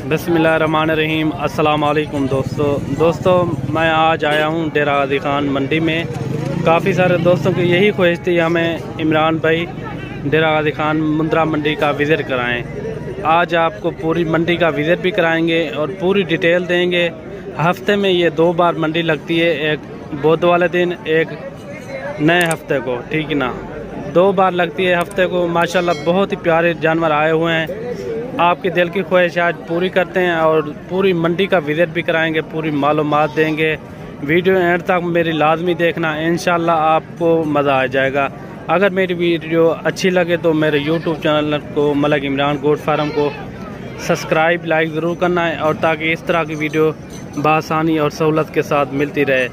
बिस्मिल्लाहिर्रहमानिर्रहीम। अस्सलाम वालेकुम दोस्तों मैं आज आया हूँ डेरा गाजी खान मंडी में। काफ़ी सारे दोस्तों की यही ख्वाहिश थी हमें इमरान भाई डेरा गाजी खान मुंद्रा मंडी का विज़िट कराएं। आज आपको पूरी मंडी का विज़िट भी कराएंगे और पूरी डिटेल देंगे। हफ्ते में ये 2 बार मंडी लगती है, एक बुध वाले दिन, एक नए हफ्ते को, ठीक है ना। 2 बार लगती है हफ्ते को। माशाल्लाह बहुत ही प्यारे जानवर आए हुए हैं। आपके दिल की ख्वाहिश आज पूरी करते हैं और पूरी मंडी का विज़िट भी कराएंगे, पूरी मालूमात देंगे। वीडियो एंड तक मेरी लाजमी देखना, इंशाल्लाह आपको मज़ा आ जाएगा। अगर मेरी वीडियो अच्छी लगे तो मेरे यूट्यूब चैनल को मलक इमरान गोट फार्म को सब्सक्राइब लाइक ज़रूर करना है, और ताकि इस तरह की वीडियो बआसानी और सहूलत के साथ मिलती रहे।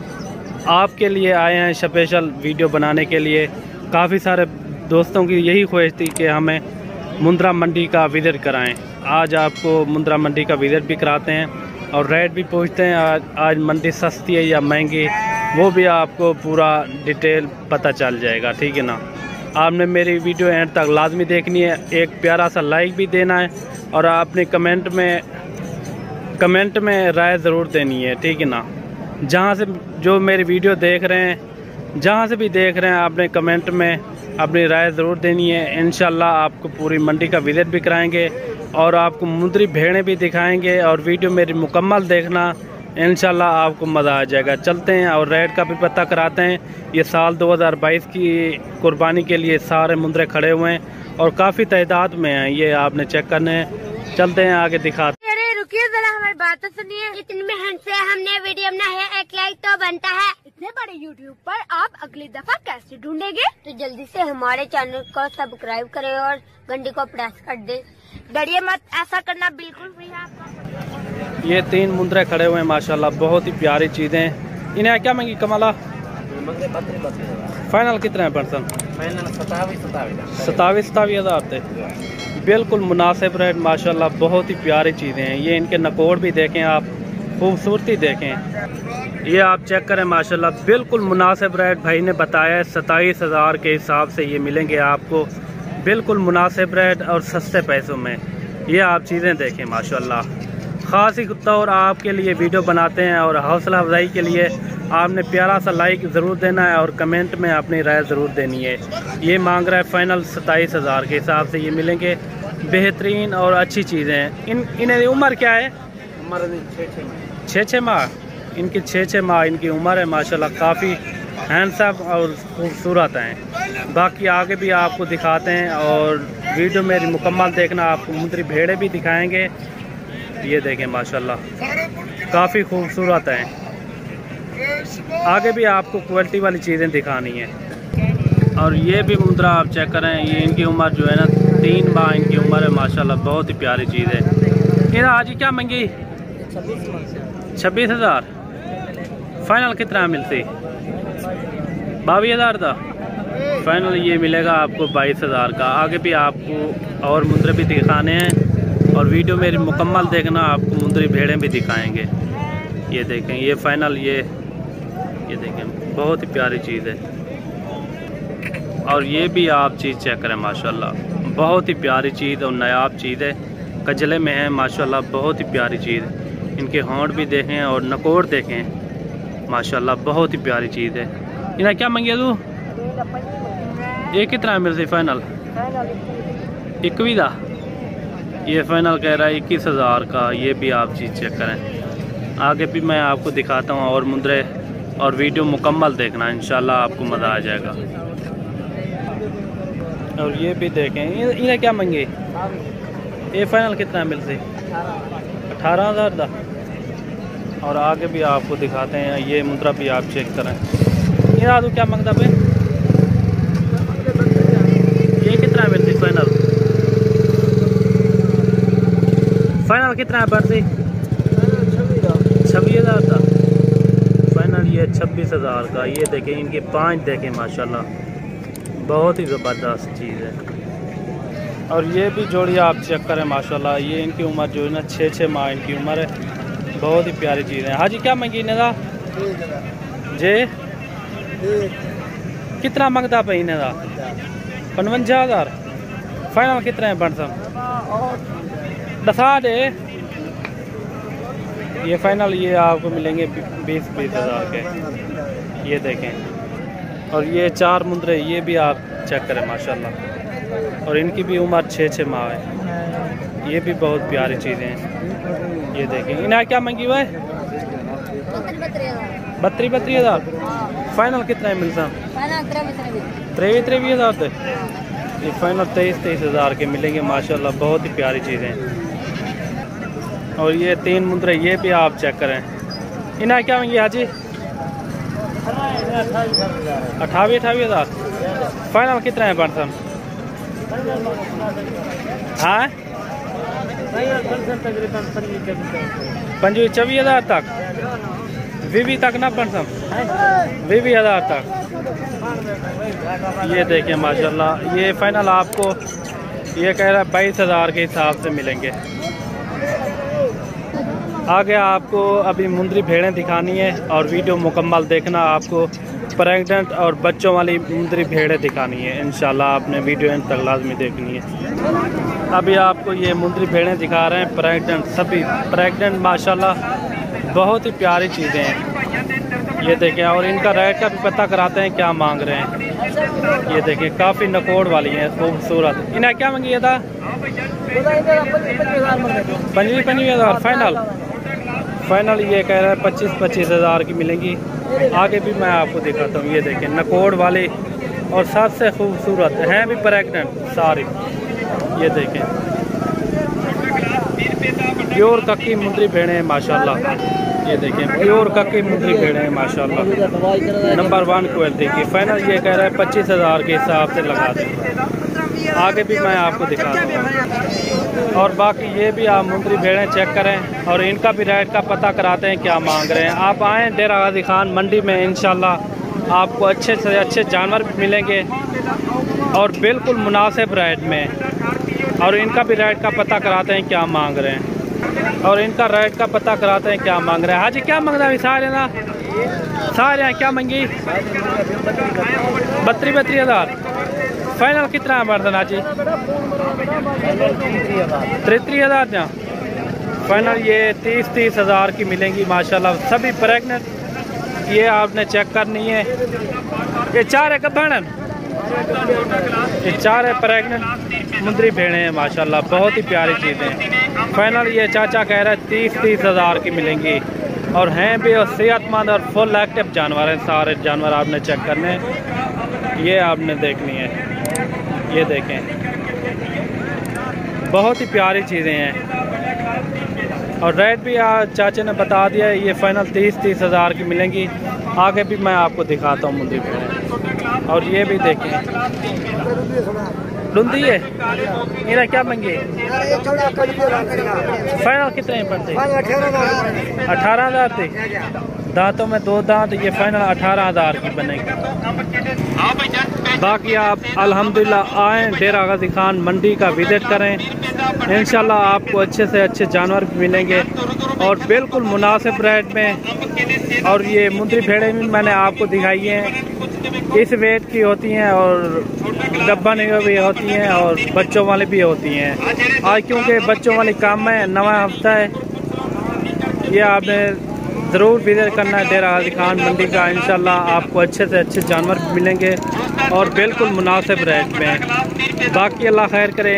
आपके लिए आए हैं स्पेशल वीडियो बनाने के लिए। काफ़ी सारे दोस्तों की यही ख्वाहिश थी कि हमें मुंद्रा मंडी का विज़िट कराएं। आज आपको मुंद्रा मंडी का विज़िट भी कराते हैं और रेट भी पूछते हैं। आज मंडी सस्ती है या महंगी, वो भी आपको पूरा डिटेल पता चल जाएगा, ठीक है ना। आपने मेरी वीडियो एंड तक लाजमी देखनी है, एक प्यारा सा लाइक भी देना है और आपने कमेंट में राय ज़रूर देनी है, ठीक है ना। जहाँ से जो मेरी वीडियो देख रहे हैं, जहाँ से भी देख रहे हैं, आपने कमेंट में अपनी राय ज़रूर देनी है। इंशाल्लाह आपको पूरी मंडी का विज़िट भी कराएंगे और आपको मुंद्री भेड़ें भी दिखाएंगे। और वीडियो मेरी मुकम्मल देखना, इंशाल्लाह आपको मज़ा आ जाएगा। चलते हैं और रेट का भी पता कराते हैं। ये साल 2022 की कुर्बानी के लिए सारे मुंद्रे खड़े हुए हैं और काफ़ी तादाद में हैं, ये आपने चेक करने हैं। चलते हैं आगे दिखाते। रुकिए जरा, हमारी बात तो सुनिए। इतनी मेहनत से हमने वीडियो बनाई है, एक लाइक तो बनता है। इतने बड़े यूट्यूब पर आप अगली दफा कैसे ढूंढेंगे? तो जल्दी से हमारे चैनल को सब्सक्राइब करें और घंटी को प्रेस कर दे। डरिए मत, ऐसा करना बिल्कुल फ्री है आपको। ये 3 मुंद्रे खड़े हुए हैं माशाल्लाह, बहुत ही प्यारी चीज़ें। इन्हें क्या महंगी कमाला? फाइनल कितना है पर्सन? फाइनल 27 हज़ार थे। बिल्कुल मुनासिब रेट माशाल्लाह, बहुत ही प्यारी चीज़ें हैं। ये इनके नकोड़ भी देखें आप, खूबसूरती देखें। ये आप चेक करें माशाल्लाह, बिल्कुल मुनासिब रेट भाई ने बताया है। 27 हज़ार के हिसाब से ये मिलेंगे आपको, बिल्कुल मुनासिब रेट और सस्ते पैसों में। ये आप चीज़ें देखें माशाल्लाह। ख़ास ही तौर आपके लिए वीडियो बनाते हैं और हौसला अफजाई के लिए आपने प्यारा सा लाइक ज़रूर देना है और कमेंट में अपनी राय ज़रूर देनी है। ये मांग रहा है फाइनल 27 हज़ार के हिसाब से ये मिलेंगे। बेहतरीन और अच्छी चीज़ें हैं। इन्हें उम्र क्या है? उम्र 6 माह। इनकी 6 माह इनकी उम्र है माशाल्लाह। काफ़ी हैंडसम और खूबसूरत हैं। बाकी आगे भी आपको दिखाते हैं और वीडियो मेरी मुकम्मल देखना। आपको मुंद्री भेड़ें भी दिखाएंगे। ये देखें माशाल्लाह, काफ़ी खूबसूरत हैं। आगे भी आपको क्वालिटी वाली चीज़ें दिखानी है। और ये भी मुंद्रा आप चेक करें। ये इनकी उम्र जो है ना 3 माह इनकी उम्र है माशाल्लाह, बहुत ही प्यारी चीज़ है। ये आज ही क्या मंगी? 26 हज़ार। फाइनल कितना मिलती? 22 हज़ार था फाइनल। ये मिलेगा आपको 22 हज़ार का। आगे भी आपको और मुंद्रे भी दिखाने हैं और वीडियो मेरी मुकम्मल देखना, आपको मुंद्री भेड़ें भी दिखाएंगे। ये देखें, ये फाइनल ये देखें, बहुत ही प्यारी चीज़ है। और ये भी आप चीज़ चेक करें माशाल्लाह, बहुत ही प्यारी चीज़ और नायाब चीज़ है। कजले में है माशाल्लाह, बहुत ही प्यारी चीज़। इनके होंठ भी देखें और नकोड़ देखें माशाल्लाह, बहुत ही प्यारी चीज़ है। इन्हें क्या मंगे तू? ये कितना मिलती फाइनल? 21 दा। ये फाइनल कह रहा है 21 हज़ार का। ये भी आप चीज़ चेक करें। आगे भी मैं आपको दिखाता हूँ और मुंद्रे, और वीडियो मुकम्मल देखना, इंशाल्लाह आपको मज़ा आ जाएगा। और ये भी देखें, इन्हें क्या मंगे? ये फाइनल कितना मिलती? 18 हज़ार का। और आगे भी आपको दिखाते हैं। ये मुंद्रा भी आप चेक करें। ये आदू क्या मांगता पे? ये कितना मिलती फाइनल? फाइनल कितना है बढ़ती? 26 हज़ार का फाइनल। ये 26 हज़ार का। ये देखें, इनके 5 देखें माशाल्लाह, बहुत ही ज़बरदस्त चीज़ है। और ये भी जोड़ी आप चेक करें माशाल्लाह। ये इनकी उम्र जो है ना 6 माह इनकी उम्र है। बहुत ही प्यारी चीज़ है। हाजी क्या मंगी इन्हें जे? कितना मंगता पे इन्हें? 55 हज़ार। फाइनल कितने हैं बन सब? दसा दे ये फाइनल ये आपको मिलेंगे 20-20 हज़ार के। ये देखें, और ये 4 मुंदरे ये भी आप चेक करें माशाल्लाह, और इनकी भी उम्र 6-6 माह है। ये भी बहुत प्यारी चीज़ें हैं। ये देखें, इन्हें क्या मंगी हुआ है? 32 हज़ार। फाइनल कितना है मिलता? 23 हज़ार तक। ये फाइनल 23 हज़ार के मिलेंगे माशाल्लाह, बहुत ही प्यारी चीज़ें हैं। और ये 3 मुंदरे ये भी आप चेक करें। इन्हें क्या मंगी हाजी? 28 हज़ार। फाइनल कितना है बर्तन? हाँ 25-24 हज़ार तक। 20 तक ना बर्तन, 20 हज़ार तक। ये देखें माशाल्लाह, ये फाइनल आपको ये कह रहा है 22 हज़ार के हिसाब से मिलेंगे। आगे आपको अभी मुंदरी भेड़ें दिखानी है और वीडियो मुकम्मल देखना। आपको प्रेग्नेंट और बच्चों वाली मुंदरी भेड़ें दिखानी है इंशाल्लाह, आपने वीडियो इन तक लाजमी देखनी है। अभी आपको ये मुंदरी भेड़ें दिखा रहे हैं प्रेग्नेंट, सभी प्रेग्नेंट माशाल्लाह, बहुत ही प्यारी चीज़ें हैं। ये देखें, और इनका रेट का भी पता कराते हैं क्या मांग रहे हैं। ये देखें, काफ़ी नकोड़ वाली हैं, खूबसूरत। इन्हें क्या मांगी था? 25 हज़ार फाइनल ये कह रहा है 25 हज़ार की मिलेंगी। आगे भी मैं आपको दिखाता हूँ। ये देखें, नकोड़ वाली और सबसे खूबसूरत हैं भी प्रेग्नेंट सारी। ये देखें, प्योर कक्की मुंदरी भेड़ें हैं माशाल्लाह। ये देखें, प्योर कक्की मुंदरी भेड़ें हैं माशाल्लाह, नंबर 1 क्वालिटी की। फाइनल ये कह रहा है 25 हज़ार के हिसाब से लगा देंगे। आगे भी मैं आपको दिखाता हूँ। और बाकी ये भी आप मुंदरी भेड़ें चेक करें और इनका भी रेट का पता कराते हैं क्या मांग रहे हैं। आप आएँ डेरा गाजी खान मंडी में, इंशाल्लाह आपको अच्छे से अच्छे जानवर भी मिलेंगे और बिल्कुल मुनासिब रेट में। और इनका भी रेट का पता कराते हैं क्या मांग रहे हैं, और इनका रेट का पता कराते हैं क्या मांग रहे हैं। हाजी क्या मांग रहे हैं सारे ना? सारे क्या मांगी? 32 हज़ार। फाइनल कितना है बर्तन हाजी? 33 हज़ार। जहाँ फाइनल ये 30 हज़ार की मिलेंगी माशाल्लाह, सभी प्रेग्नेंट। ये आपने चेक करनी है। ये 4 है कब्बानन, ये 4 है प्रेग्नेंट मुंदरी भेड़ें हैं माशाल्लाह, बहुत ही प्यारी चीज़ें हैं। फाइनल ये चाचा कह रहा है 30 हज़ार की मिलेंगी, और हैं भी और सेहतमंद और फुल एक्टिव जानवर हैं। सारे जानवर आपने चेक करने हैं, ये आपने देखनी है। ये देखें, बहुत ही प्यारी चीज़ें हैं। और रेट भी चाचे ने बता दिया है। ये फाइनल 30 हज़ार की मिलेंगी। आगे भी मैं आपको दिखाता हूँ मुंदरी भेड़ें। और ये भी देखें, लुंदी है। मेरा क्या मंगे? फाइनल कितने पड़ते? 18 हज़ार थे। दांतों में 2 दांत। ये फाइनल 18 हज़ार की बनेगी। बाकी आप अल्हम्दुलिल्लाह आएँ, डेरा गाजी खान मंडी का विजिट करें। इंशाल्लाह आपको अच्छे से अच्छे जानवर भी मिलेंगे और बिल्कुल मुनासिब रेट में। और ये मुंदरी भेड़ें भी मैंने आपको दिखाई हैं, इस वेट की होती हैं और डब्बा नहीं भी होती हैं और बच्चों वाली भी होती हैं। आज क्योंकि बच्चों वाली काम है, नवा हफ्ता है, ये आपने ज़रूर विजिट करना है डेरा गाजी खान मंडी का। इंशाल्लाह आपको अच्छे से अच्छे जानवर मिलेंगे और बिल्कुल मुनासिब रेट में। बाकी अल्लाह खैर करे।